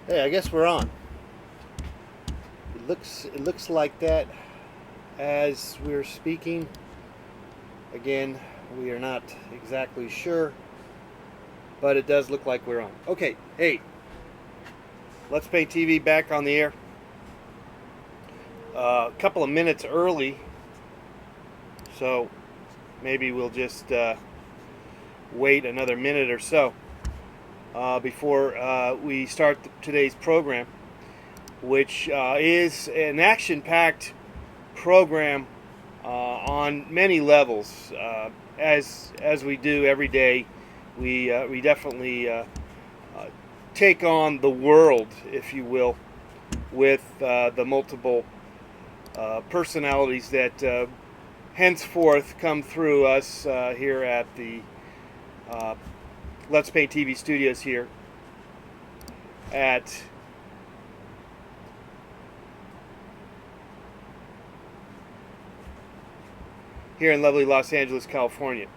Hey, I guess we're on. It looks like that as we're speaking. Again, we are not exactly sure, but it does look like we're on. Okay, hey, Let's Paint TV back on the air. A couple of minutes early, so maybe we'll just wait another minute or so before we start today's program, which is an action-packed program on many levels. As we do every day, we definitely take on the world, if you will, with the multiple personalities that henceforth come through us here at the Let's Paint TV studios here at here in lovely Los Angeles, California.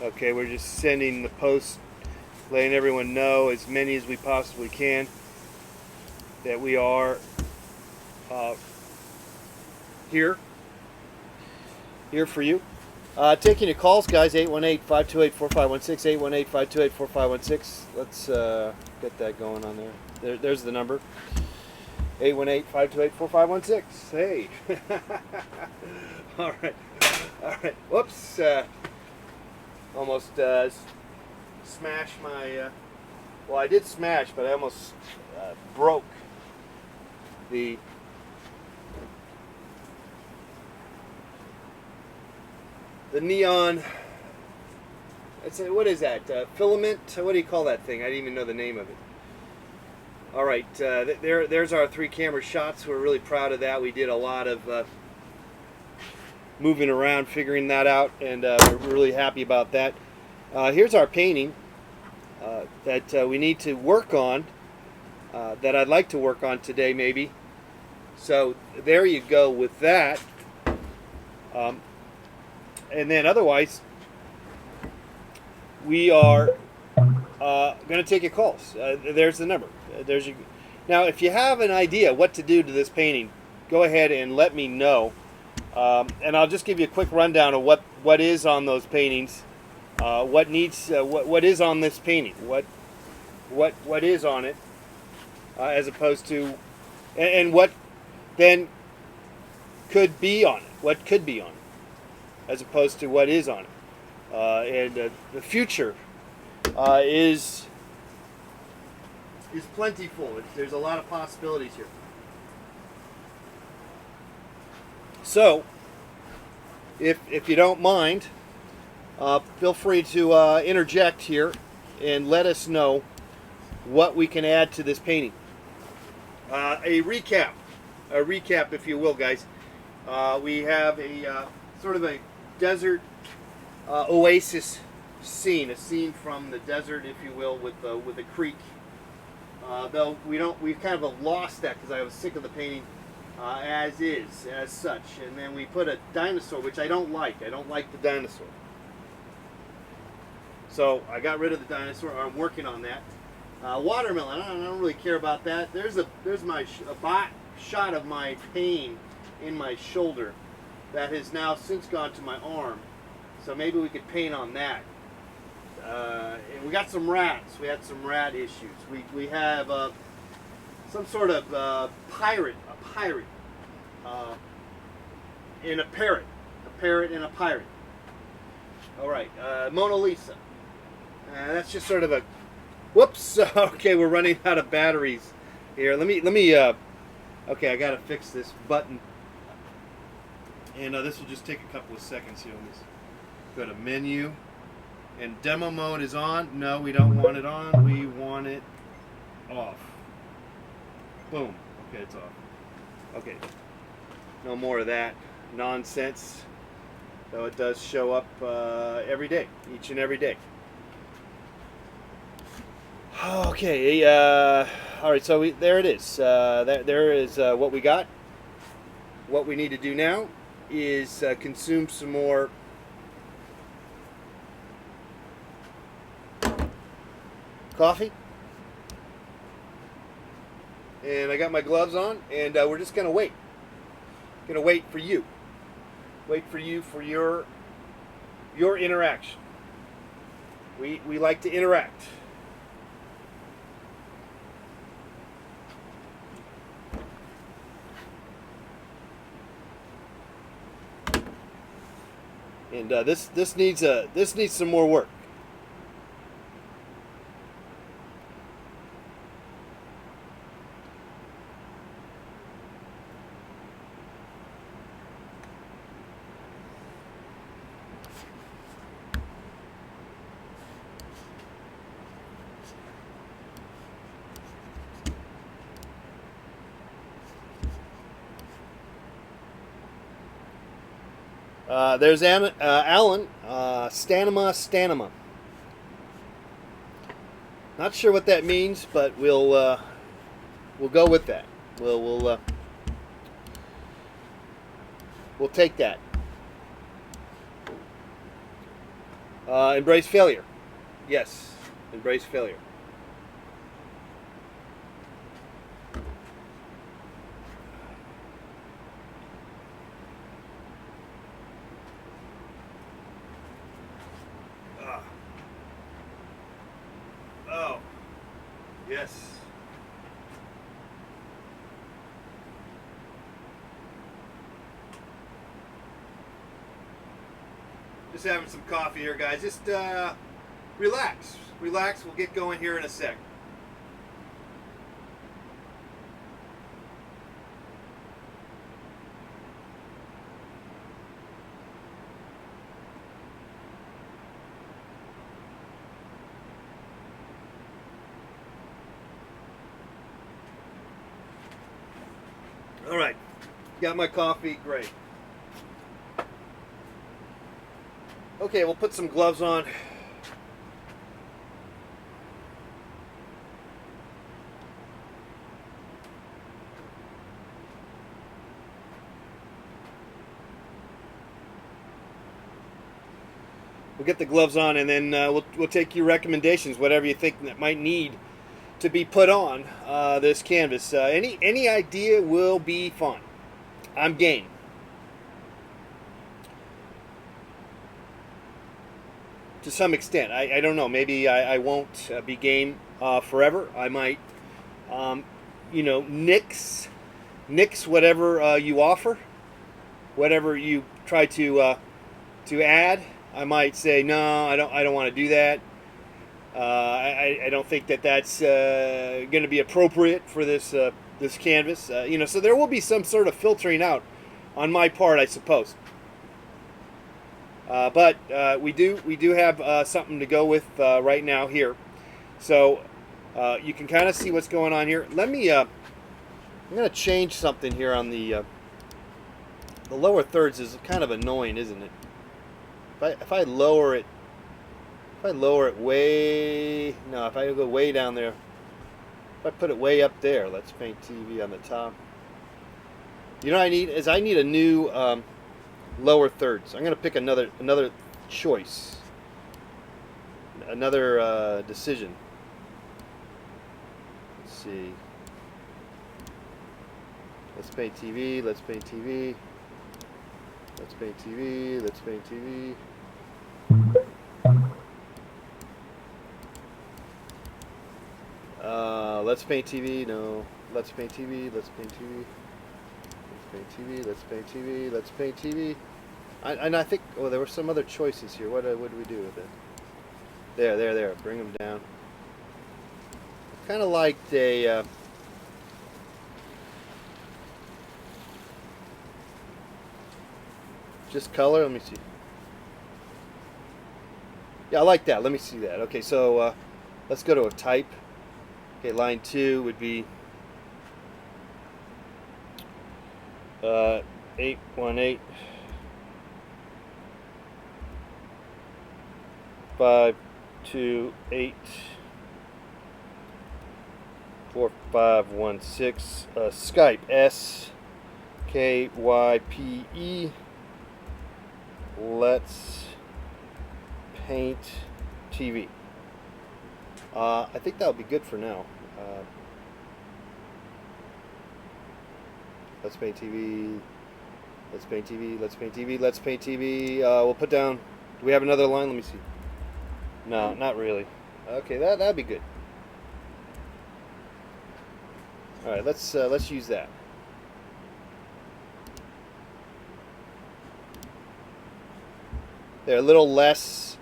Okay, we're just sending the post, letting everyone know, as many as we possibly can, that we are here for you. Taking your calls, guys, 818-528-4516, 818-528-4516. Let's get that going on there. There's the number, 818-528-4516. Hey. All right. Whoops. Almost smashed my... well, I did smash, but I almost broke the... neon... what is that? Filament? What do you call that thing? I didn't even know the name of it. All right, there's our 3-camera shots. We're really proud of that. We did a lot of moving around, figuring that out, and we're really happy about that. Here's our painting that we need to work on, that I'd like to work on today, maybe. So there you go with that. And then otherwise, we are going to take your calls. There's the number. Now, if you have an idea what to do to this painting, go ahead and let me know. And I'll just give you a quick rundown of what is on those paintings, what is on this painting, what is on it, as opposed to, and what then could be on it, what could be on it, as opposed to what is on it. And the future is plentiful. There's a lot of possibilities here. So, if you don't mind, feel free to interject here and let us know what we can add to this painting. A recap, if you will, guys. We have a sort of a desert oasis scene, a scene from the desert, if you will, with a creek. Though we've kind of lost that because I was sick of the painting as such. And then we put a dinosaur, which I don't like. I don't like the dinosaur. So I got rid of the dinosaur. I'm working on that. Watermelon. I don't really care about that. There's my shot of my pain in my shoulder that has now since gone to my arm. So maybe we could paint on that. And we got some rats. We had some rat issues. We have some sort of pirate, and a parrot and a pirate. All right, Mona Lisa. That's just sort of a, whoops. Okay, we're running out of batteries here. Let me. Okay, I gotta fix this button, and this will just take a couple of seconds here. Let's go to menu, and demo mode is on. No, we don't want it on. We want it off. Boom. Okay, it's off. Okay. No more of that nonsense. Though it does show up every day, each and every day. Okay. All right. So there it is. There is what we got. What we need to do now is consume some more coffee. And I got my gloves on, and we're just gonna wait. Gonna wait for you. Wait for you for your interaction. We like to interact. And this needs some more work. There's Alan Stanima. Not sure what that means, but we'll go with that. We'll take that. Embrace failure. Yes, embrace failure. Oh, yes. Just having some coffee here, guys. Just relax. Relax. We'll get going here in a sec. All right. Got my coffee. Great. Okay, we'll put some gloves on. We'll get the gloves on, and then we'll take your recommendations, whatever you think that might need to be put on this canvas. Any idea will be fun. I'm game. To some extent. I don't know. Maybe I won't be game forever. I might, nix whatever you offer, whatever you try to add. I might say no. I don't want to do that. I don't think that's going to be appropriate for this canvas. So there will be some sort of filtering out on my part, I suppose. But we do have something to go with right now here, so you can kind of see what's going on here. Let me. I'm going to change something here on the lower thirds. Is kind of annoying, isn't it? If I lower it way, no, if I go way down there, if I put it way up there, Let's Paint TV on the top. You know what I need is I need a new lower thirds. I'm going to pick another choice, another decision. Let's see. Let's Paint TV. Let's Paint TV. Let's Paint TV. Let's Paint TV. Let's Paint TV. No. Let's Paint TV. Let's Paint TV. Let's Paint TV. Let's Paint TV. Let's Paint TV. And I think, oh, there were some other choices here. What do we do with it? There. Bring them down. Kind of liked a. Just color. Let me see. Yeah, I like that. Let me see that. Okay, so let's go to a type. Okay, line 2 would be 818 528 4516. Skype SKYPE. Let's Paint TV. I think that'll be good for now. Let's Paint TV. Let's Paint TV. Let's Paint TV. Let's Paint TV. We'll put down. Do we have another line? Let me see. No, not really. Okay, that'd be good. All right, let's use that. They're a little less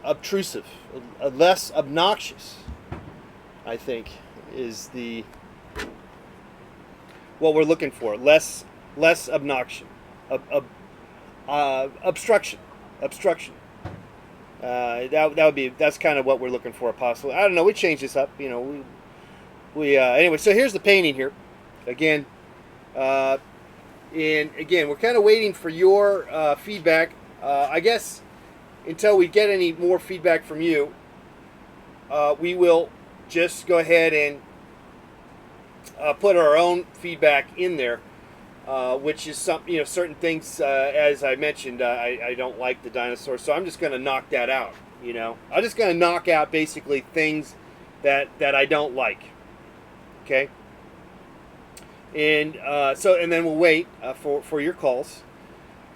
obtrusive, less obnoxious, I think, is the what we're looking for. Less obnoxion, obstruction. That would be, that's kind of what we're looking for, possibly. I don't know. We changed this up, you know. We anyway. So here's the painting here, again. And again, we're kind of waiting for your feedback. I guess until we get any more feedback from you, we will just go ahead and put our own feedback in there, which is some, you know, certain things. As I mentioned, I don't like the dinosaurs, so I'm just going to knock that out. You know, I'm just going to knock out basically things that I don't like. Okay. And and then we'll wait for your calls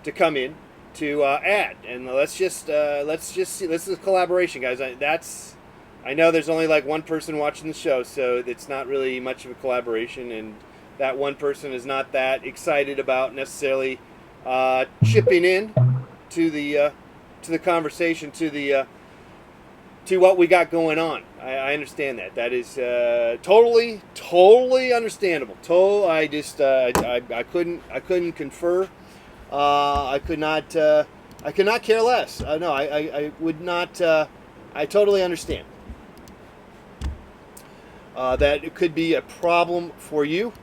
to come in to add, and let's just see. This is a collaboration, guys. I know there's only like one person watching the show, so it's not really much of a collaboration, and that one person is not that excited about necessarily chipping in to the conversation, to what we got going on. I understand that. That is totally understandable. I couldn't confer. I could not care less. No, I would not. I totally understand that it could be a problem for you.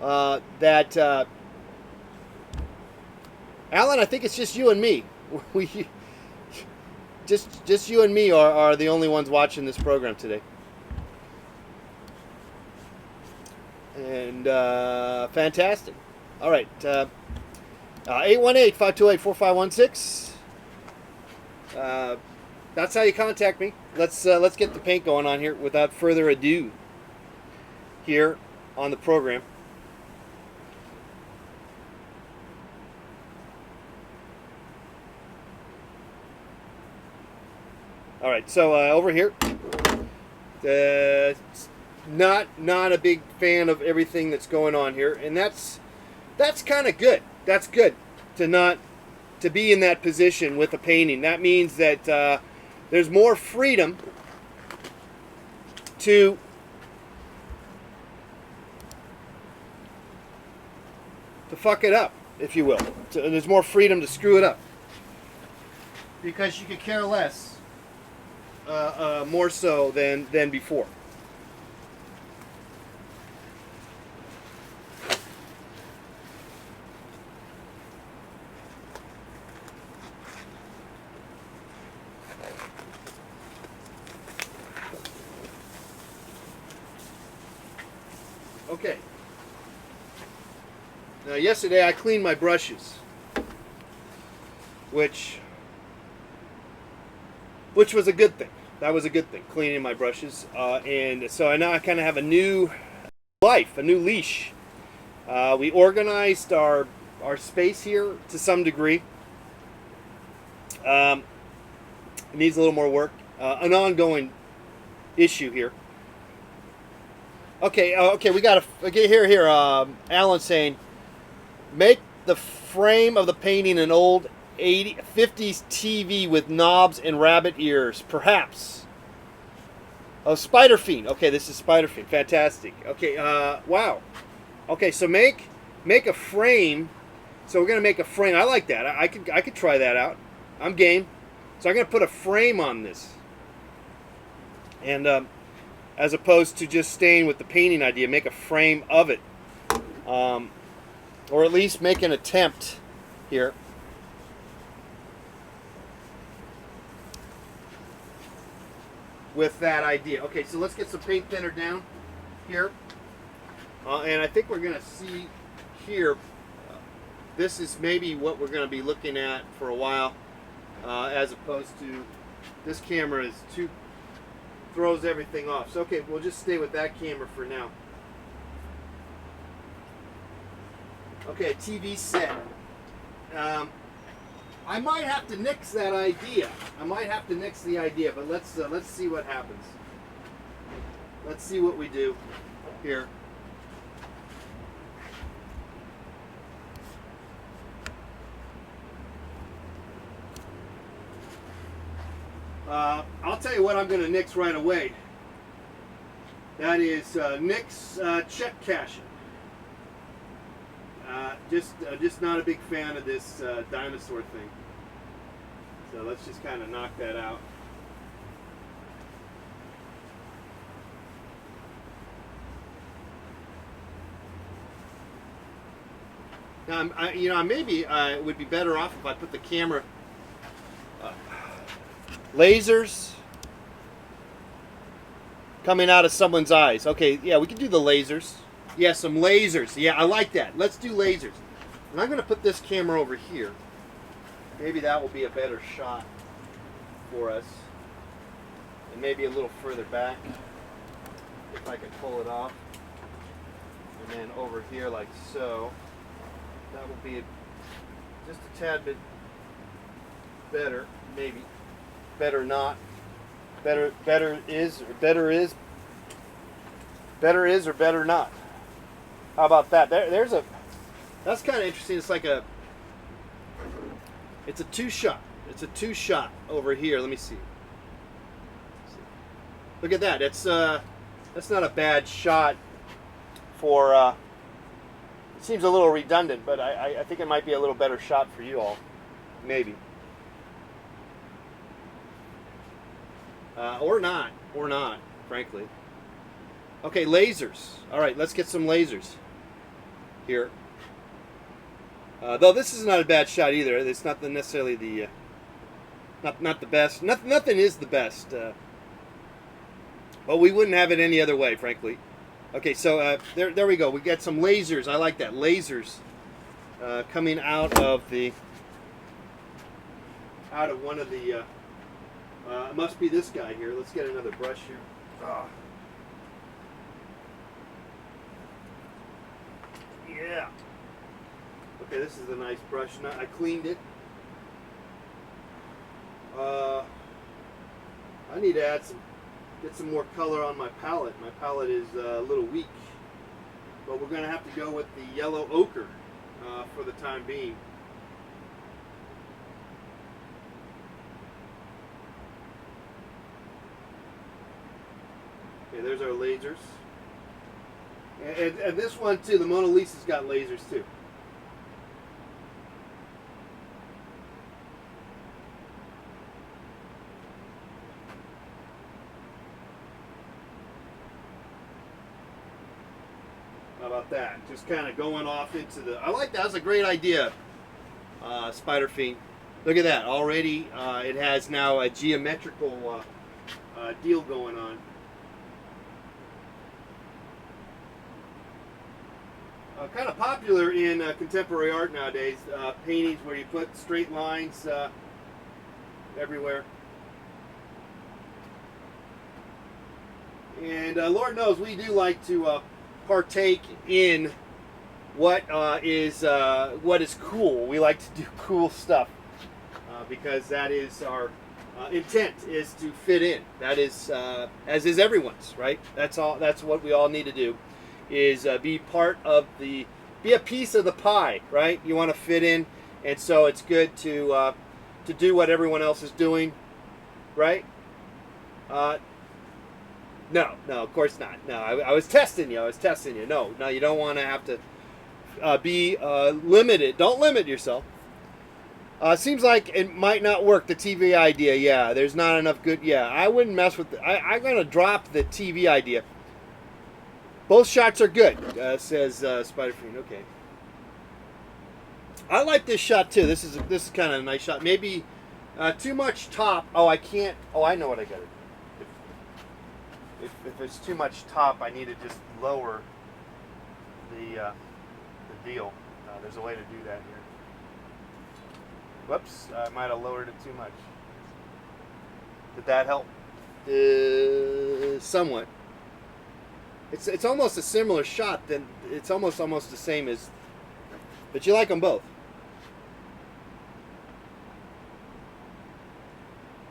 That Alan, I think it's just you and me. We. Just you and me are the only ones watching this program today. And fantastic. All right. 818-528-4516. That's how you contact me. Let's get the paint going on here without further ado here on the program. All right, so over here, not a big fan of everything that's going on here, and that's kind of good. That's good to be in that position with a painting. That means that there's more freedom to fuck it up, if you will. There's more freedom to screw it up because you could care less. More so than before. Okay. Now, yesterday I cleaned my brushes, which was a good thing. That was a good thing, cleaning my brushes. And so now I kind of have a new life, a new leash. We organized our space here to some degree. It needs a little more work. An ongoing issue here. Okay, we got to here. Alan saying, make the frame of the painting an old 50s TV with knobs and rabbit ears, perhaps. Oh, Spider Fiend. Okay, this is Spider Fiend. Fantastic. Okay, wow. Okay, so make a frame. So we're gonna make a frame. I like that. I could try that out. I'm game. So I'm gonna put a frame on this, and as opposed to just staying with the painting idea, make a frame of it, or at least make an attempt here. With that idea. Okay, so let's get some paint thinner down here. And I think we're going to see here, this is maybe what we're going to be looking at for a while, as opposed to This camera is too, throws everything off. So okay, we'll just stay with that camera for now. Okay, TV set. I might have to nix that idea. I might have to nix the idea, but let's see what happens. Let's see what we do here. I'll tell you what I'm going to nix right away. That is nix check cashing. Just not a big fan of this dinosaur thing. So let's just kind of knock that out. Now, maybe it would be better off if I put the camera lasers coming out of someone's eyes. Okay, yeah, we can do the lasers. Yeah, some lasers. Yeah, I like that. Let's do lasers. And I'm going to put this camera over here. Maybe that will be a better shot for us. And maybe a little further back, if I can pull it off. And then over here like so. That will be just a tad bit better, maybe. Better not. Better is or better not. How about that? That's kind of interesting. It's like it's a two-shot. It's a two-shot over here. Let me see. Look at that. That's not a bad shot for. It seems a little redundant, but I think it might be a little better shot for you all, maybe. Or not, frankly. Okay, lasers. All right, let's get some lasers here. Though this is not a bad shot either. It's not necessarily the not the best. Nothing is the best. But we wouldn't have it any other way, frankly. Okay, so there we go. We got some lasers. I like that. Lasers coming out of one of the. It must be this guy here. Let's get another brush here. Oh. Yeah. Okay, this is a nice brush. I cleaned it. I need to get some more color on my palette. My palette is a little weak, but we're going to have to go with the yellow ochre for the time being. Okay, there's our lasers. And this one too, the Mona Lisa's got lasers too. How about that? Just kind of going off into the... I like that. That's a great idea, Spider Fiend. Look at that. Already it has now a geometrical deal going on. Kind of popular in contemporary art nowadays, paintings where you put straight lines everywhere. And Lord knows we do like to partake in what is cool. We like to do cool stuff because that is our intent, is to fit in. That is as is everyone's, right? That's all. That's what we all need to do, is be a piece of the pie, right? You want to fit in, and so it's good to do what everyone else is doing, right? No, of course not. No, I was testing you. No, you don't want to have to be limited. Don't limit yourself. Seems like it might not work, the TV idea. Yeah, there's not enough good. Yeah, I wouldn't mess with I'm going to drop the TV idea. Both shots are good, says Spider Fiend. Okay. I like this shot too. This is kind of a nice shot. Maybe too much top. Oh, I can't. Oh, I know what I got to do. If it's too much top, I need to just lower the deal. There's a way to do that here. Whoops, I might have lowered it too much. Did that help? Somewhat. It's almost a similar shot. Then it's almost the same as. But you like them both.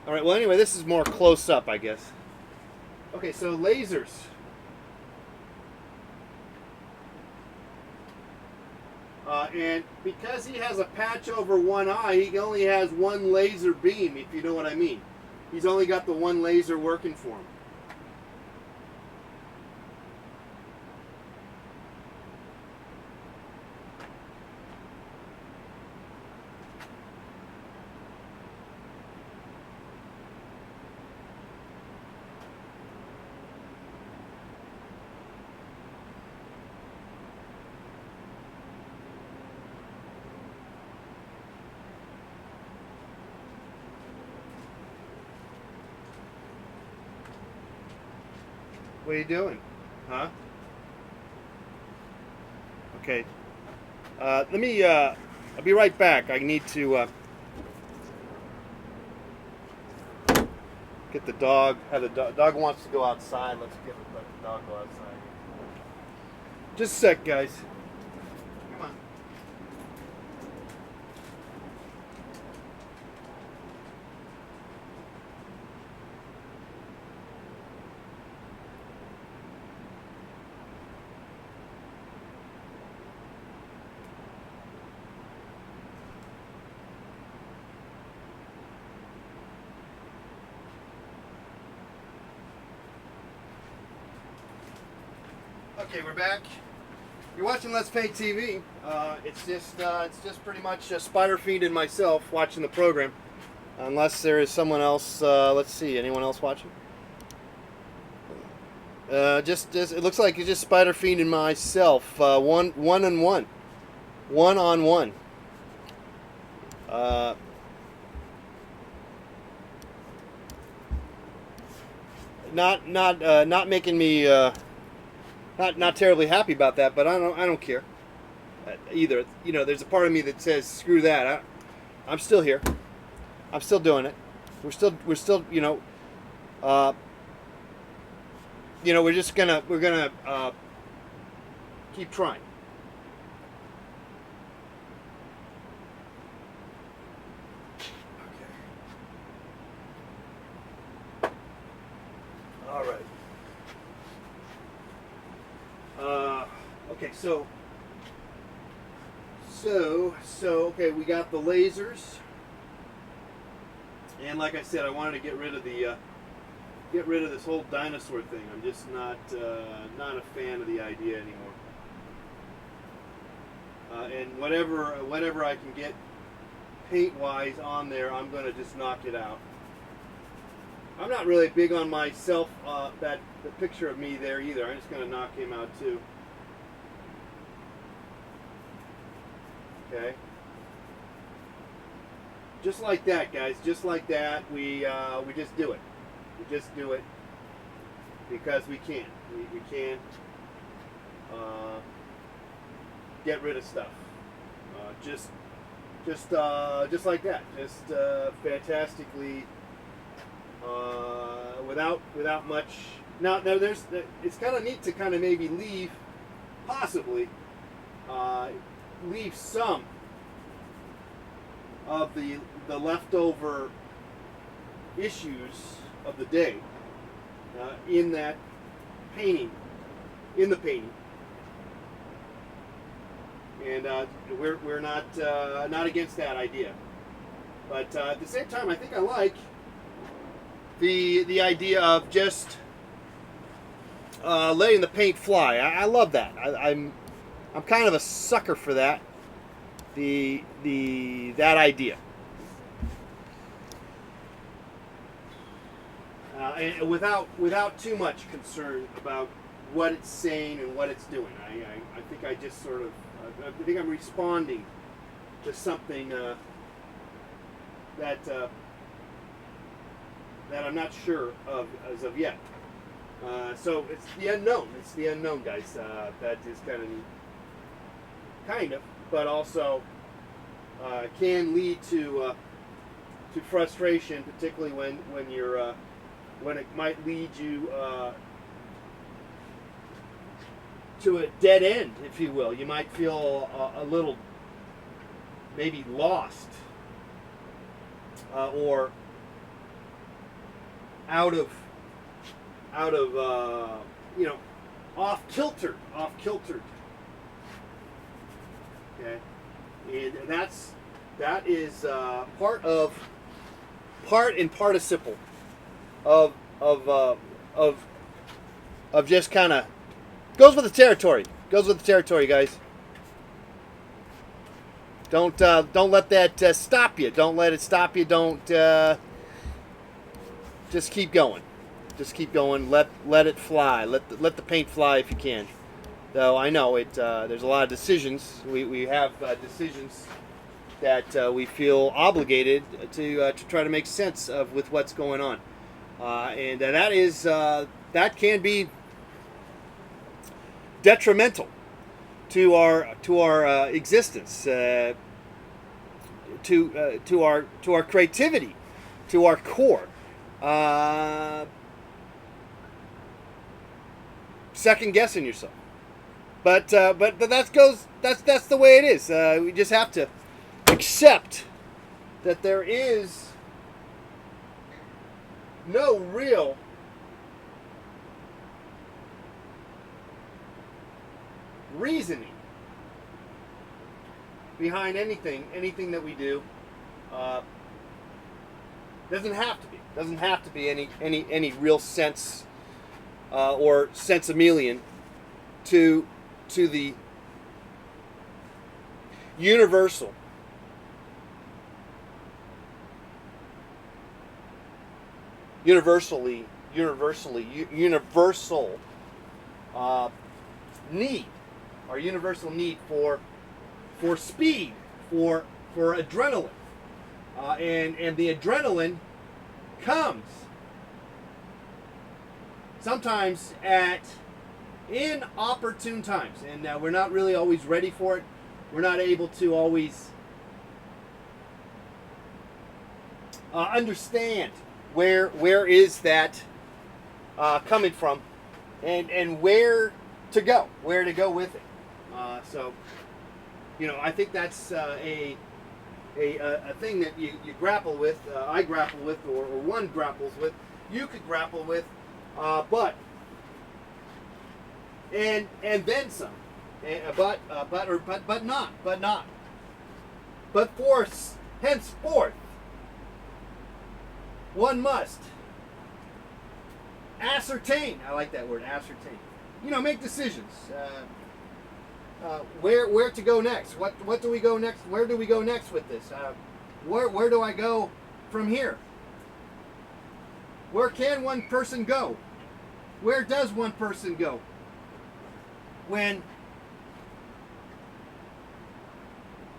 All right. Well, anyway, this is more close up, I guess. Okay, so lasers. And because he has a patch over one eye, he only has one laser beam, if you know what I mean. He's only got the one laser working for him. What are you doing? Huh? Okay. Let me, I'll be right back. I need to get the dog. The dog wants to go outside. Let the dog go outside. Just a sec, guys. Come on. Okay, we're back. You're watching Let's Paint TV. It's just pretty much Spider Fiend and myself watching the program, unless there is someone else. Let's see, anyone else watching? Just it looks like it's just Spider Fiend and myself. One on one. Not making me. Not terribly happy about that, but I don't care either. You know, there's a part of me that says screw that. I'm still here. I'm still doing it. We're still we're gonna keep trying. Okay. All right. Okay, so okay, we got the lasers, and like I said, I wanted to get rid of this whole dinosaur thing. I'm just not a fan of the idea anymore. And whatever I can get paint-wise on there, I'm going to just knock it out. I'm not really big on myself, the picture of me there either. I'm just going to knock him out too. Okay. Just like that, guys. Just like that. We just do it. We just do it because we can. We can get rid of stuff. Just like that. Just fantastically. Without much. Now there's. It's kind of neat to kind of maybe leave, possibly, leave some of the leftover issues of the day in that painting, in the painting, and we're not against that idea, but at the same time, I think I like the idea of just letting the paint fly. I love that. I'm kind of a sucker for that. That idea. And without too much concern about what it's saying and what it's doing. I think I just sort of I think I'm responding to something that I'm not sure of as of yet. So it's the unknown. It's the unknown, guys. That is kind of neat. Kind of, but also can lead to to frustration, particularly when you're when it might lead you to a dead end, if you will. You might feel a little maybe lost or out of you know, off kilter. Okay, and that is part and participle of just kind of goes with the territory. Goes with the territory, guys. Don't let that stop you. Don't let it stop you. Don't just keep going. Just keep going. Let it fly. Let the paint fly if you can. Though I know it. There's a lot of decisions. We have decisions that we feel obligated to try to make sense of with what's going on, and that can be detrimental to our existence, to our creativity, to our core. Second guessing yourself, but that's the way it is. We just have to accept that there is no real reasoning behind anything that we do. Doesn't have to be any real sense or sensimillion to the universal universal need, our universal need for speed, for adrenaline, and the adrenaline comes sometimes at inopportune times, and we're not really always ready for it. We're not able to always understand where is that coming from, and where to go with it. So, you know, I think that's a thing that you grapple with. I grapple with, or one grapples with. You could grapple with, but then some. But not. But henceforth, one must ascertain. I like that word, ascertain. You know, make decisions. Where to go next? What do we go next? Where do we go next with this? Where do I go from here? Where can one person go? Where does one person go when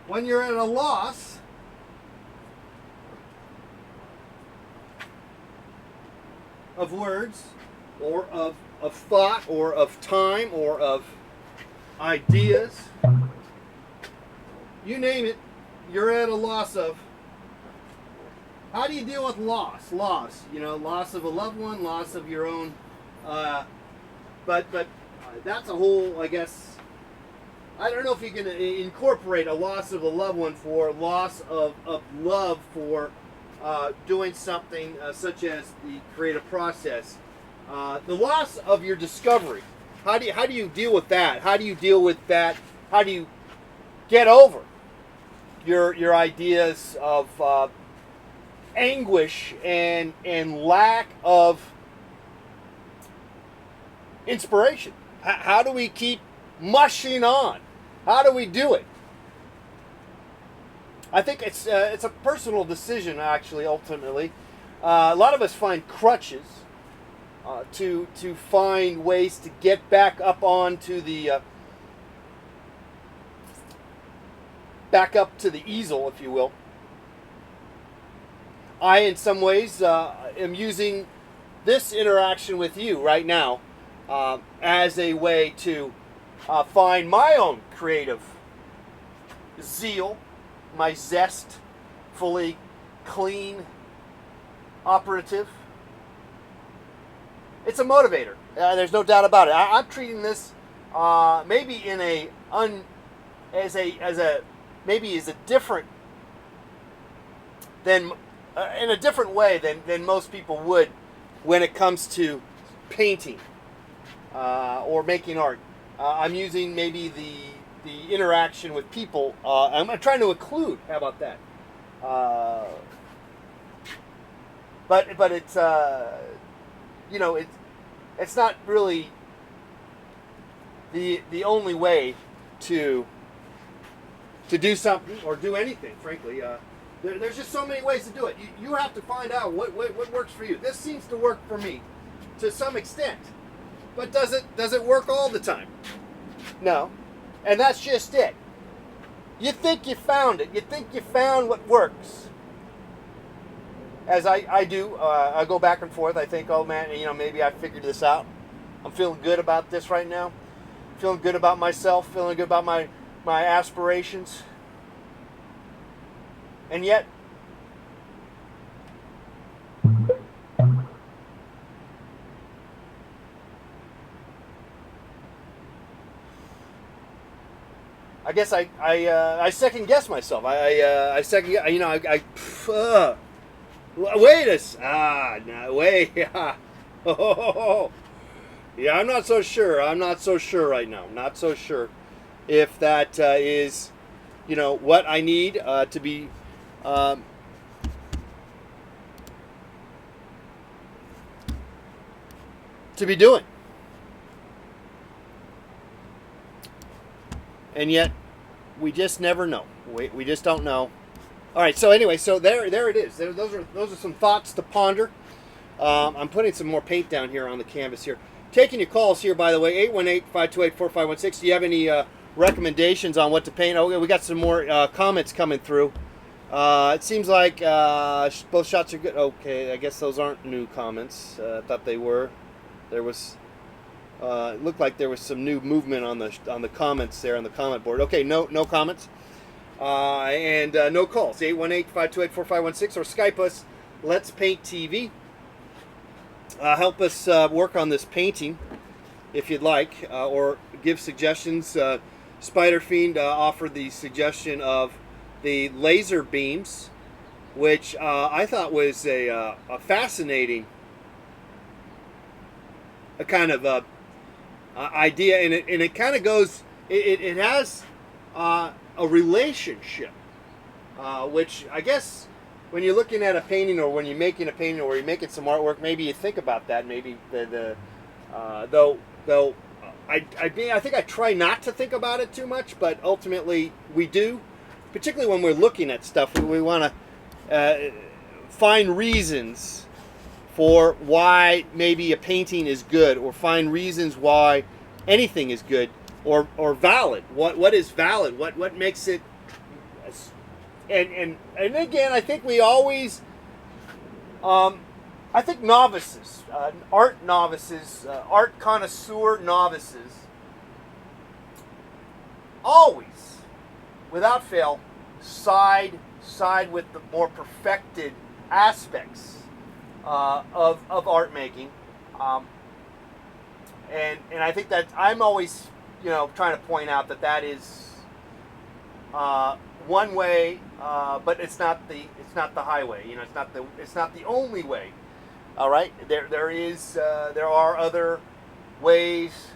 you're at a loss of words, or of thought, or of time, or of ideas? You name it, you're at a loss of. How do you deal with loss? You know, loss of a loved one, loss of your own. But that's a whole, I guess. I don't know if you can incorporate a loss of a loved one for loss of love for doing something such as the creative process. The loss of your discovery. How do you deal with that? How do you deal with that? How do you get over your ideas of anguish and lack of inspiration? How do we keep mushing on? How do we do it? I think it's a personal decision, actually. Ultimately, a lot of us find crutches to find ways to get back up onto the back up to the easel, if you will. I, in some ways, am using this interaction with you right now as a way to find my own creative zeal, my zest fully clean operative. It's a motivator. There's no doubt about it. I'm treating this maybe in as a different than in a different way than most people would when it comes to painting or making art. I'm using maybe the interaction with people. I'm trying to include. How about that? But it's it's not really the only way to do something or do anything. Frankly, there's just so many ways to do it. You have to find out what works for you. This seems to work for me to some extent, but does it work all the time? No, and that's just it. You think you found it. You think you found what works. As I do, I go back and forth. I think, oh man, maybe I figured this out. I'm feeling good about this right now. Feeling good about myself. Feeling good about my aspirations. And yet, I guess I second guess myself. I second guess. Yeah, I'm not so sure. I'm not so sure right now. Not so sure if that is, what I need to be doing. And yet, we just never know. We just don't know. All right. So anyway, so there it is. Those are some thoughts to ponder. I'm putting some more paint down here on the canvas here. Taking your calls here, by the way, 818-528-4516. Do you have any recommendations on what to paint? Oh, we got some more comments coming through. It seems like both shots are good. Okay, I guess those aren't new comments. I thought they were. There was. It looked like there was some new movement on the comments there on the comment board. Okay, no comments. And no calls. 818-528-4516 or Skype us. Let's Paint TV. Help us work on this painting if you'd like, or give suggestions. Spider Fiend offered the suggestion of the laser beams, which I thought was a fascinating kind of idea, and it kind of goes. It has a relationship, which I guess when you're looking at a painting, or when you're making a painting, or you're making some artwork, maybe you think about that. Maybe though I think I try not to think about it too much, but ultimately we do. Particularly when we're looking at stuff, we want to find reasons for why maybe a painting is good, or find reasons why anything is good or valid. What is valid? What makes it? And again, I think we always, I think novices, art novices, art connoisseur novices, always, without fail, side with the more perfected aspects of art making, and I think that I'm always trying to point out that is one way, but it's not the highway. It's not the only way. All right, there are other ways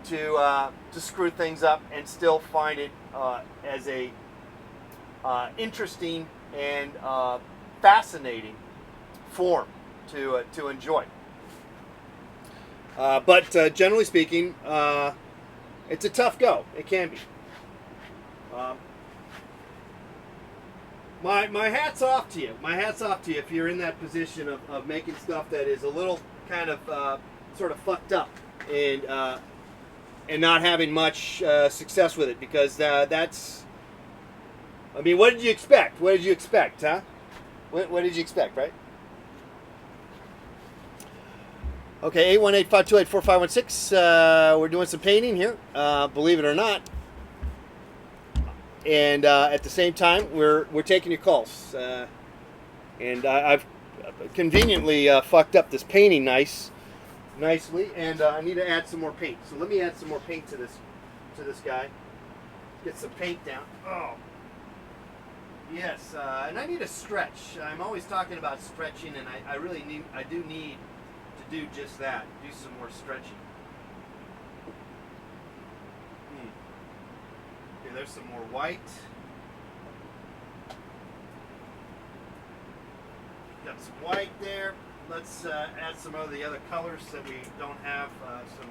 to screw things up and still find it as a interesting and fascinating form to enjoy. But generally speaking, it's a tough go. It can be. My hat's off to you. My hat's off to you if you're in that position of making stuff that is a little kind of sort of fucked up and not having much success with it, because that's. I mean, what did you expect? What did you expect, huh? What did you expect, right? Okay, 818-528-4516. We're doing some painting here, believe it or not. And at the same time, we're taking your calls. And I've conveniently fucked up this painting nicely, and I need to add some more paint. So let me add some more paint to this guy. Get some paint down. Oh, yes, and I need a stretch. I'm always talking about stretching, and I really need to do just that. Do some more stretching. Okay, there's some more white. Got some white there. Let's add some of the other colors that we don't have. Some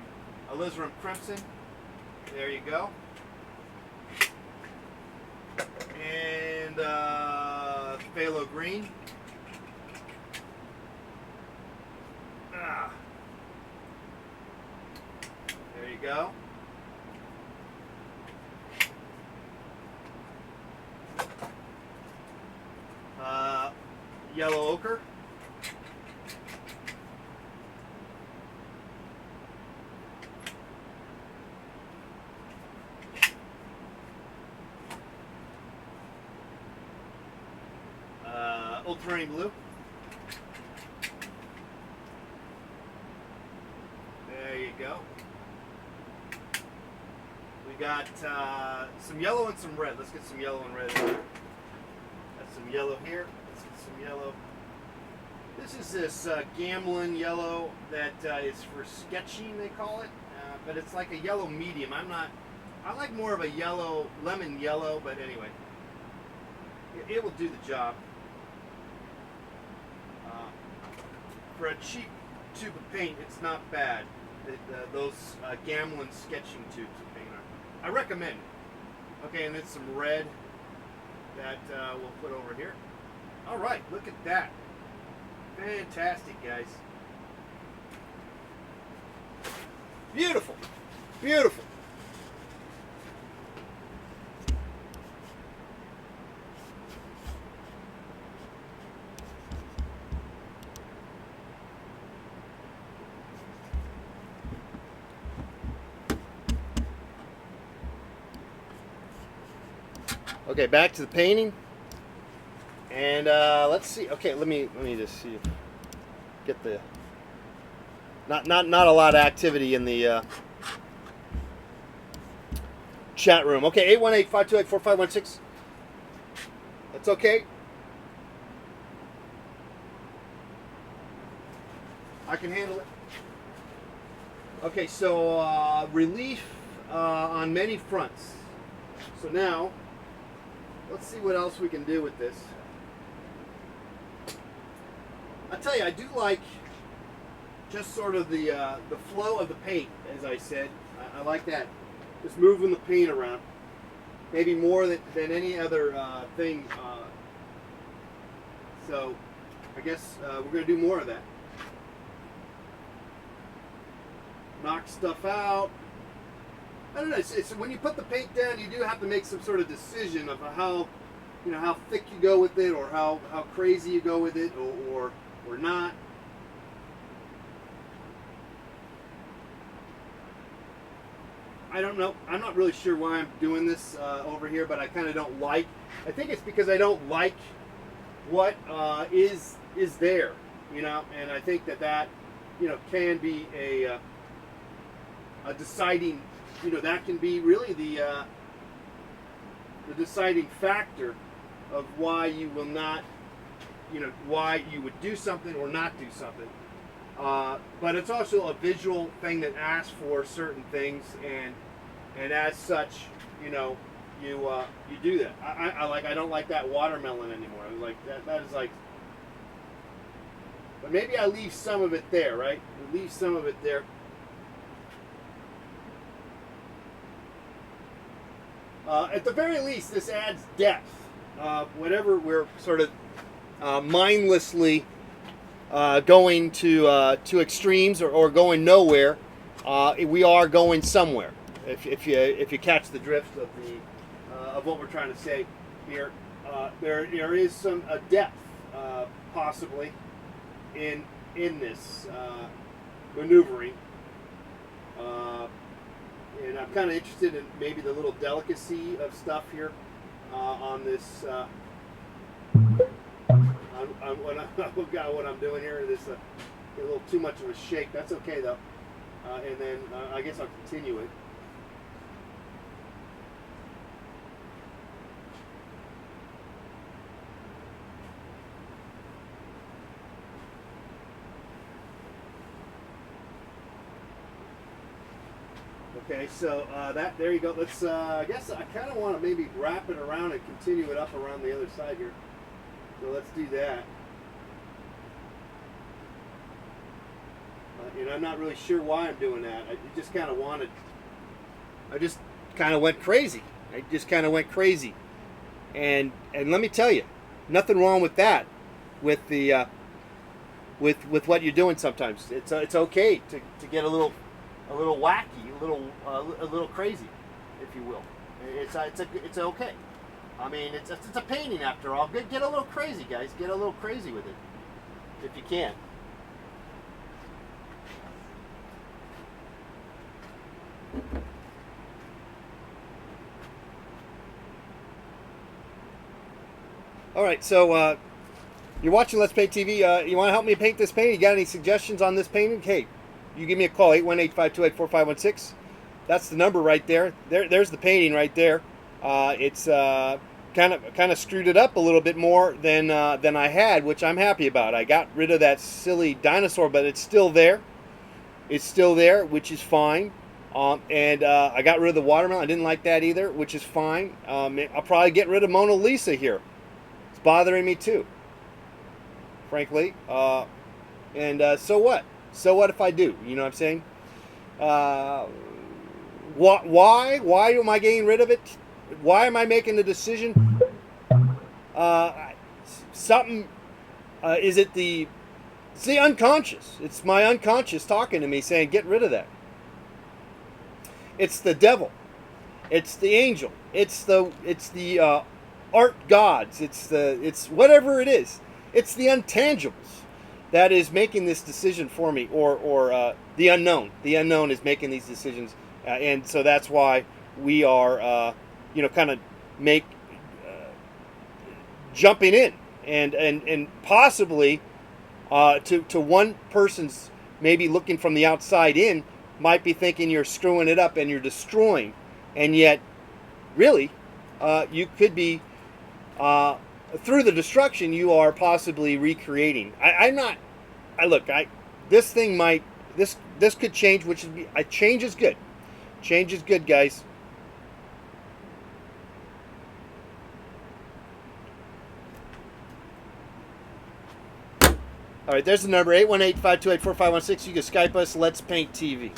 alizarin crimson. There you go. And phthalo green. There you go. Yellow ochre. Ultramarine blue. There you go. We got some yellow and some red. Let's get some yellow and red here. Got some yellow here. Let's get some yellow. This is this Gamblin yellow that is for sketching, they call it. But it's like a yellow medium. I like more of a yellow, lemon yellow, but anyway. It will do the job. For a cheap tube of paint, it's not bad. Those Gamblin sketching tubes of paint I recommend it. Okay, and then some red that we'll put over here. All right, look at that. Fantastic, guys. Beautiful. Beautiful. Okay, back to the painting, and let's see. Okay, let me just see. Get the not a lot of activity in the chat room. Okay, 818-528-4516. That's okay. I can handle it. Okay, so relief on many fronts. So now. Let's see what else we can do with this. I tell you, I do like just sort of the flow of the paint, as I said. I like that. Just moving the paint around. Maybe more than any other thing. So I guess we're going to do more of that. Knock stuff out. I don't know. It's when you put the paint down, you do have to make some sort of decision of how thick you go with it, or how crazy you go with it, or not. I don't know. I'm not really sure why I'm doing this over here, but I kind of don't like. I think it's because I don't like what is there, and I think that can be a deciding. That can be really the deciding factor of why you will not, why you would do something or not do something. But it's also a visual thing that asks for certain things, and as such, you do that. I don't like that watermelon anymore. I was like that is like. But maybe I leave some of it there, right? Leave some of it there. At the very least, this adds depth. Whatever we're sort of mindlessly going to extremes or going nowhere, we are going somewhere. If you catch the drift of what we're trying to say here, there is some depth possibly in this maneuvering. And I'm kind of interested in maybe the little delicacy of stuff here on this on what I'm doing here. This a little too much of a shake. That's okay though. And then I guess I'll continue it. Okay, so there you go. Let's. I guess I kind of want to maybe wrap it around and continue it up around the other side here. So let's do that. And I'm not really sure why I'm doing that. I just kind of wanted. I just kind of went crazy. And let me tell you, nothing wrong with that. With the with what you're doing sometimes, it's okay to get a little wacky, a little crazy, if you will. It's okay. I mean, it's a painting after all. Get a little crazy, guys. Get a little crazy with it, if you can. All right, so you're watching Let's Paint TV. You want to help me paint this painting? You got any suggestions on this painting? Hey, you give me a call, 818-528-4516. That's the number right there. There's the painting right there. It's kind of screwed it up a little bit more than I had, which I'm happy about. I got rid of that silly dinosaur, but it's still there. It's still there, which is fine. And I got rid of the watermelon. I didn't like that either, which is fine. I'll probably get rid of Mona Lisa here. It's bothering me too, frankly. And so what? So what if I do? You know what I'm saying? Why am I getting rid of it? Why am I making the decision? It's the unconscious. It's my unconscious talking to me saying, get rid of that. It's the devil. It's the angel. It's the art gods. It's whatever it is. It's the intangibles that is making this decision for me, or the unknown. The unknown is making these decisions, and so that's why we are, kind of jumping in, and possibly to one person's maybe looking from the outside in, might be thinking you're screwing it up and you're destroying, and yet, really, you could be. Through the destruction, you are possibly recreating. This thing might, this could change, which is, change is good. Change is good, guys. All right, there's the number, 818-528-4516. You can Skype us, Let's Paint TV.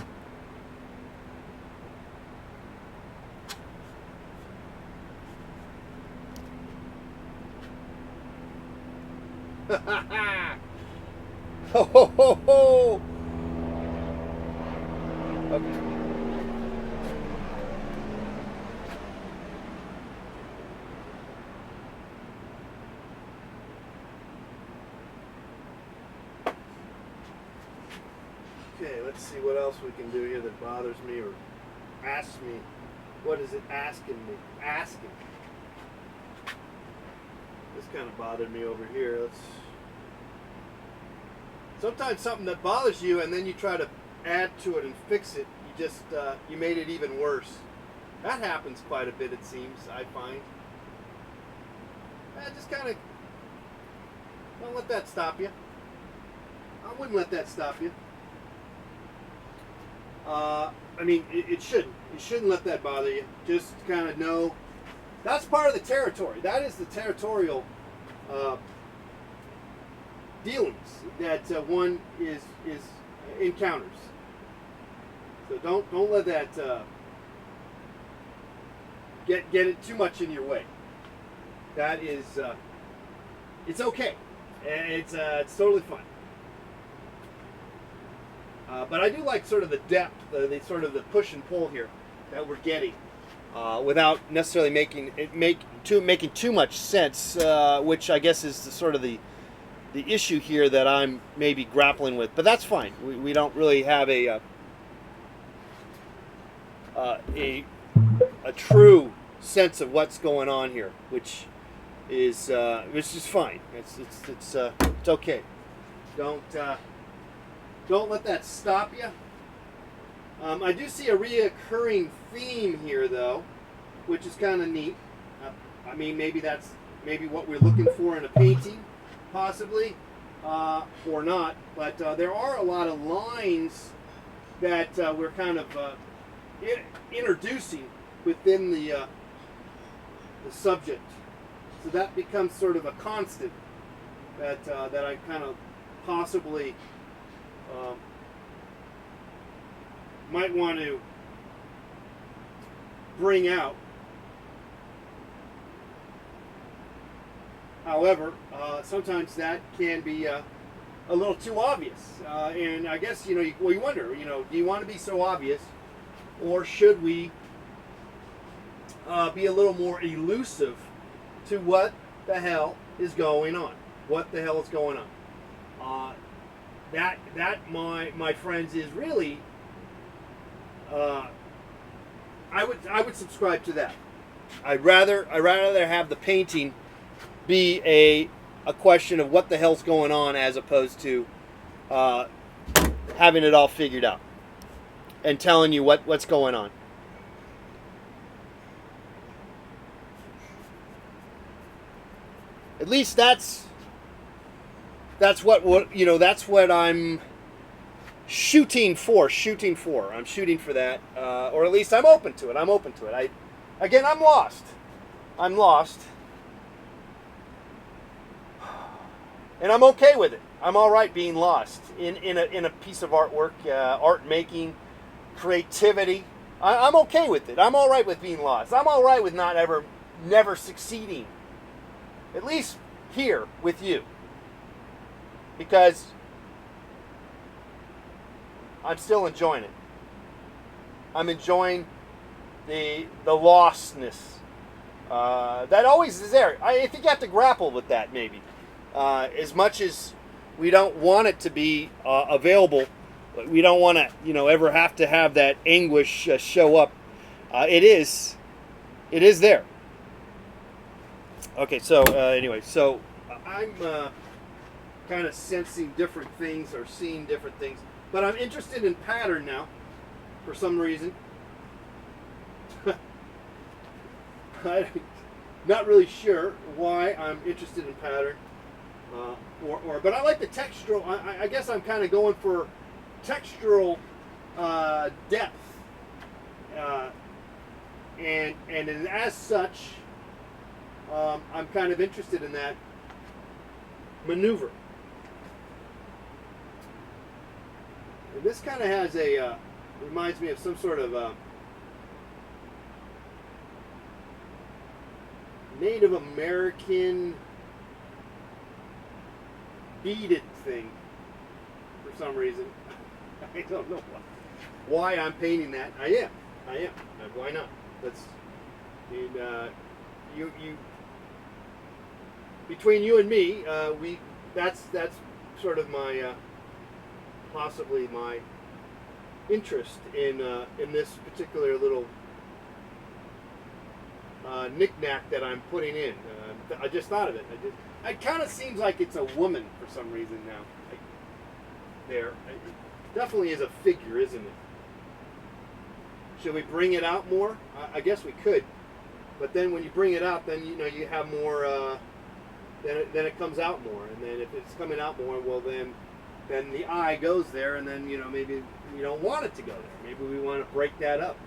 Ho ho ho ho! Okay. Okay, let's see what else we can do here that bothers me or asks me. What is it asking me? Asking. This kind of bothered me over here. Sometimes something that bothers you, and then you try to add to it and fix it, you made it even worse. That happens quite a bit, it seems, I find. Just kind of don't let that stop you. I wouldn't let that stop you. It shouldn't. You shouldn't let that bother you. Just kind of know that's part of the territory. That is the territorial dealings that one is encounters. So don't let that get it too much in your way. That is it's okay. It's totally fine. But I do like sort of the depth, the sort of the push and pull here that we're getting, without necessarily making too much sense, which I guess is sort of the issue here that I'm maybe grappling with. But that's fine. We don't really have a true sense of what's going on here, which is which is fine. It's okay. Don't let that stop you. I do see a reoccurring theme here, though, which is kind of neat. I mean, maybe that's what we're looking for in a painting, possibly, or not. But there are a lot of lines that we're kind of introducing within the subject, so that becomes sort of a constant that I kind of possibly might want to bring out. However, sometimes that can be a little too obvious, and I guess you wonder, do you want to be so obvious, or should we be a little more elusive to what the hell is going on? What the hell is going on? That my friends is really. I would subscribe to that. I'd rather have the painting be a question of what the hell's going on, as opposed to having it all figured out and telling you what's going on. At least that's what I'm shooting for. I'm shooting for that, or at least I'm open to it. I'm lost. And I'm okay with it. I'm all right being lost in a piece of artwork, art making, creativity. I'm okay with it. I'm all right with being lost. I'm all right with never succeeding. At least here with you, because I'm still enjoying it. I'm enjoying the lostness that always is there. I think you have to grapple with that, maybe. As much as we don't want it to be available, we don't want to, ever have to have that anguish show up. It is there. Okay, so anyway, so I'm kind of sensing different things or seeing different things, but I'm interested in pattern now, for some reason. I'm not really sure why I'm interested in pattern. But I like the textural. I guess I'm kind of going for textural depth, and as such, I'm kind of interested in that maneuver. And this kind of has reminds me of some sort of Native American beaded thing for some reason. I don't know why I'm painting that. I am. Why not? You between you and me, that's sort of my possibly my interest in this particular little knick-knack that I'm putting in. I just thought of it. It kind of seems like it's a woman for some reason now. It definitely is a figure, isn't it? Should we bring it out more? I guess we could. But then when you bring it out, then you have more. Then it comes out more, and then if it's coming out more, well then the eye goes there, and then maybe we don't want it to go there. Maybe we want to break that up.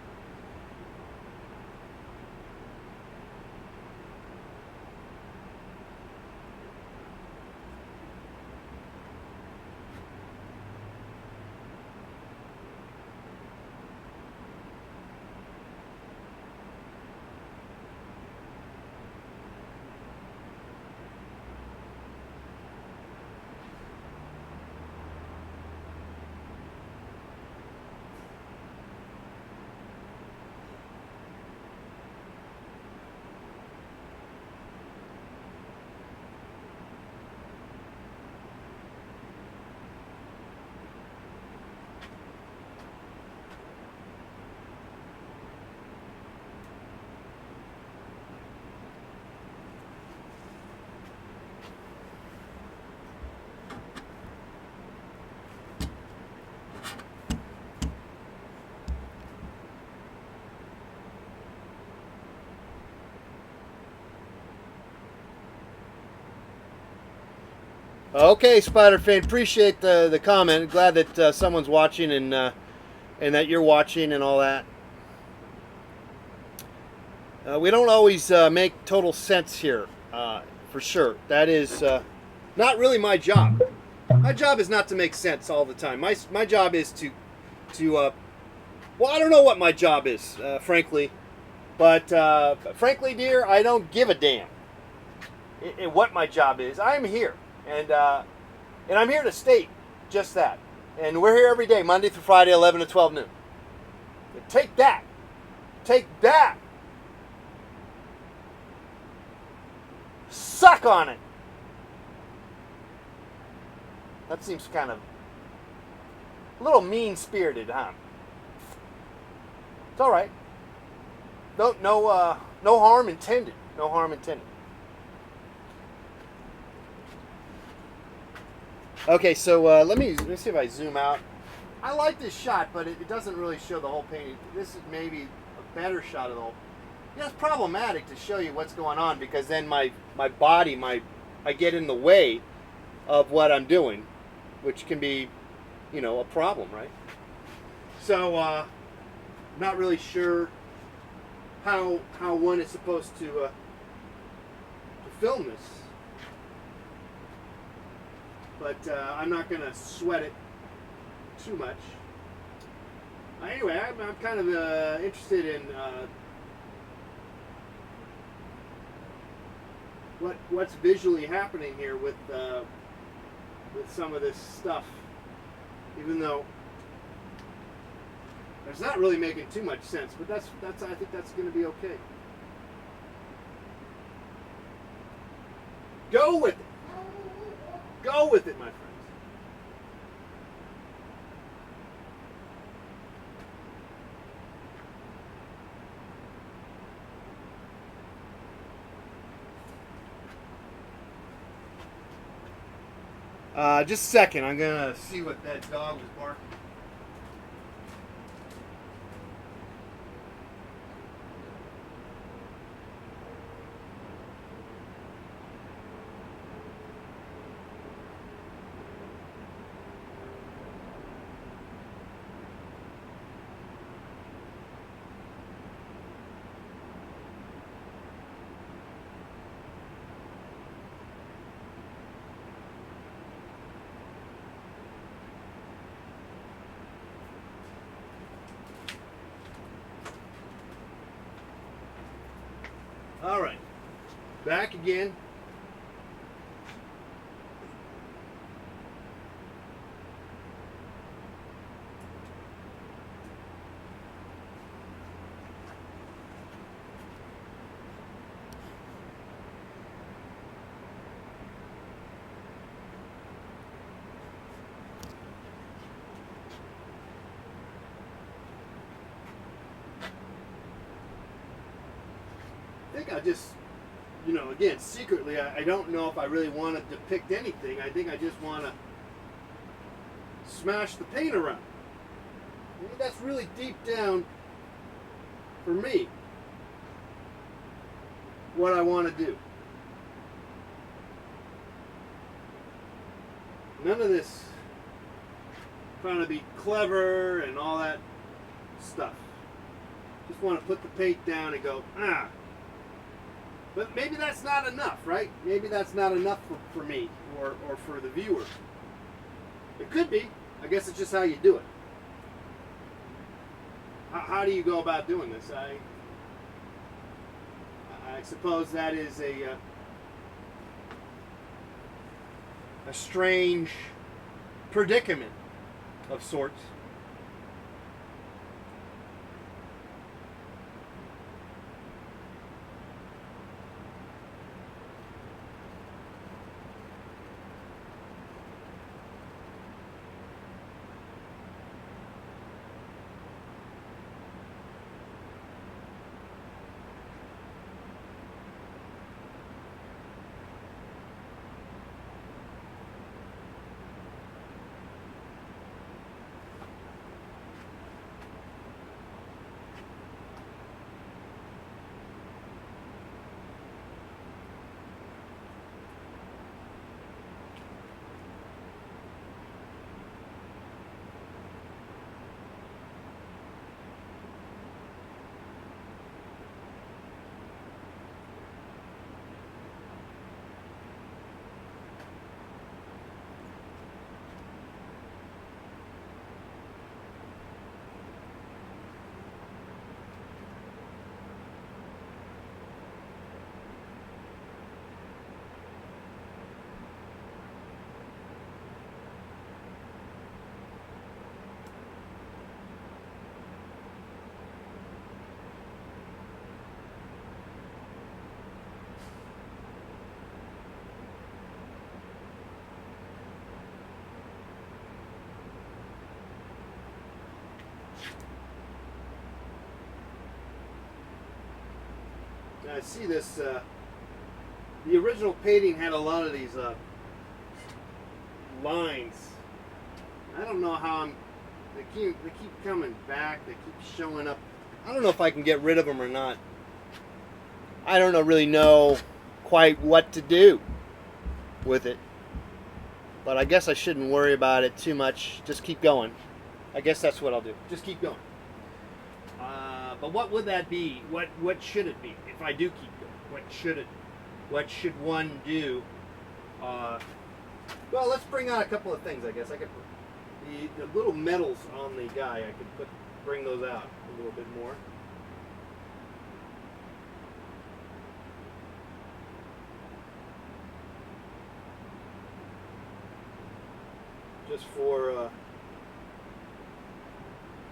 Okay, Spider fan, appreciate the comment. Glad that someone's watching and that you're watching and all that. We don't always make total sense here, for sure. That is not really my job. My job is not to make sense all the time. My job is to well, I don't know what my job is, frankly, but frankly, dear, I don't give a damn in what my job is. I'm here, and I'm here to state just that. And we're here every day, Monday through Friday, 11 to 12 noon. Take that. Take that. Suck on it. That seems kind of a little mean-spirited, huh? It's all right. No harm intended. No harm intended. Okay, so let me see if I zoom out. I like this shot, but it doesn't really show the whole painting. This is maybe a better shot of the whole. Yeah, it's problematic to show you what's going on because then my body, I get in the way of what I'm doing, which can be, a problem, right? So, not really sure how one is supposed to film this, but I'm not going to sweat it too much. Anyway, I'm kind of interested in what's visually happening here with some of this stuff, even though it's not really making too much sense. But that's I think that's going to be okay. Go with it. Go with it, my friends. Just a second. I'm gonna see what that dog was barking. All right, back again. I think I just, again, secretly, I don't know if I really want to depict anything. I think I just want to smash the paint around. I think that's really deep down, for me, what I want to do. None of this trying to be clever and all that stuff. Just want to put the paint down and go, ah. But maybe that's not enough, right? Maybe that's not enough for me or for the viewer. It could be. I guess it's just how you do it. How do you go about doing this? I suppose that is a strange predicament of sorts. I see this. The original painting had a lot of these lines. I don't know how they keep coming back. They keep showing up. I don't know if I can get rid of them or not. I don't really know quite what to do with it. But I guess I shouldn't worry about it too much. Just keep going. I guess that's what I'll do. Just keep going. But what would that be? What should it be if I do keep going? What should one do? Well, let's bring on a couple of things. I guess I could the little medals on the guy. I could bring those out a little bit more. Just for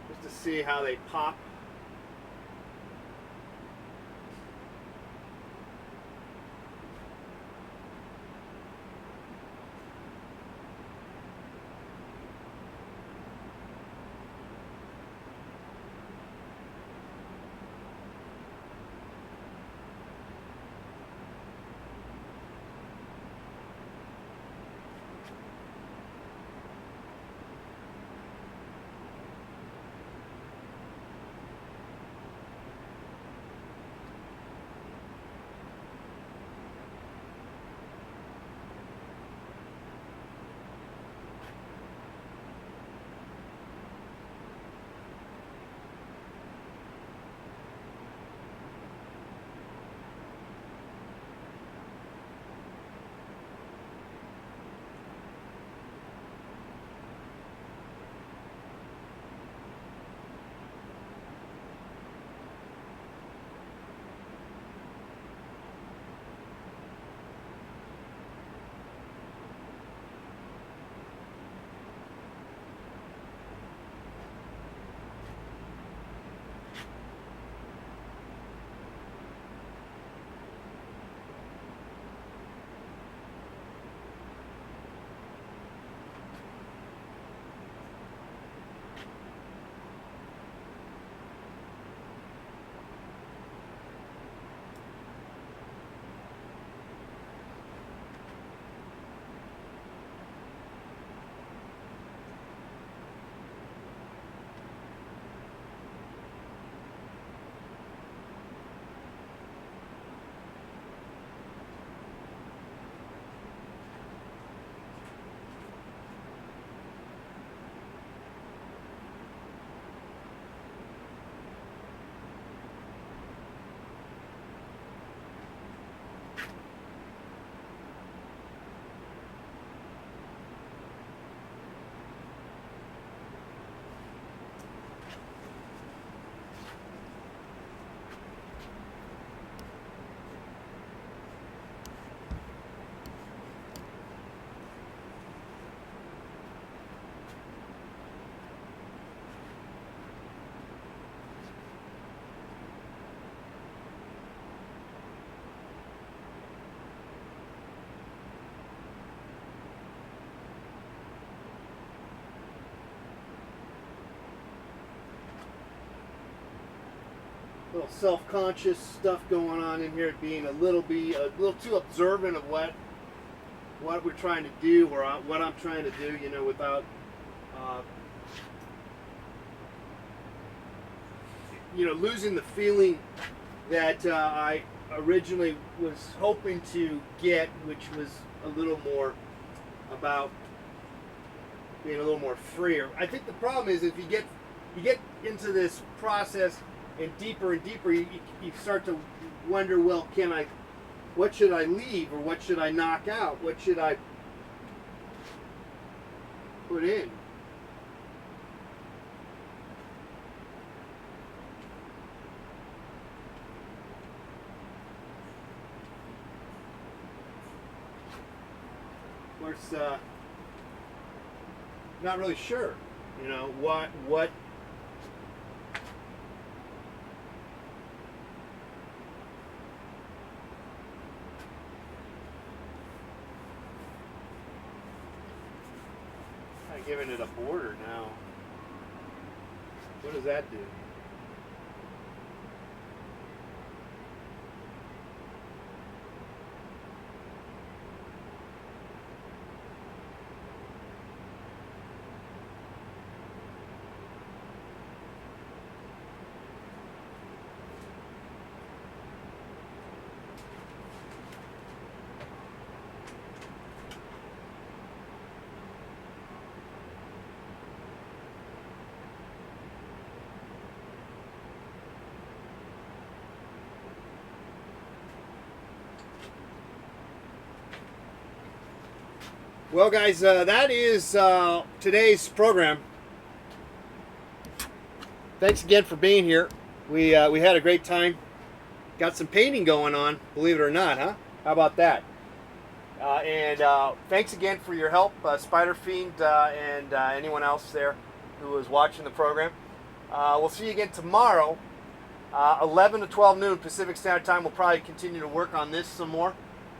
just to see how they pop. Little self-conscious stuff going on in here, being a little too observant of what we're trying to do, or what I'm trying to do, you know, without you know, losing the feeling that I originally was hoping to get, which was a little more about being a little more freer. I think the problem is if you get into this process and deeper, you start to wonder, well, what should I leave, or what should I knock out? What should I put in? Of course, not really sure, you know, what giving it a border now. What does that do? Well, guys, that is today's program. Thanks again for being here. We had a great time. Got some painting going on, believe it or not, huh? How about that? And thanks again for your help, Spider Fiend, and anyone else there who was watching the program. We'll see you again tomorrow, 11 to 12 noon Pacific Standard Time. We'll probably continue to work on this some more.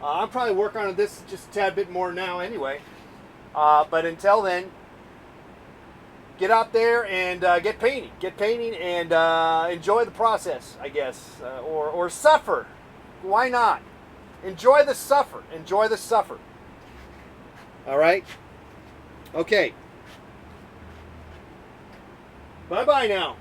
I'm probably working on this just a tad bit more now anyway. But until then, get out there and get painting. Get painting and enjoy the process, I guess. Or suffer. Why not? Enjoy the suffer. Enjoy the suffer. All right? Okay. Bye-bye now.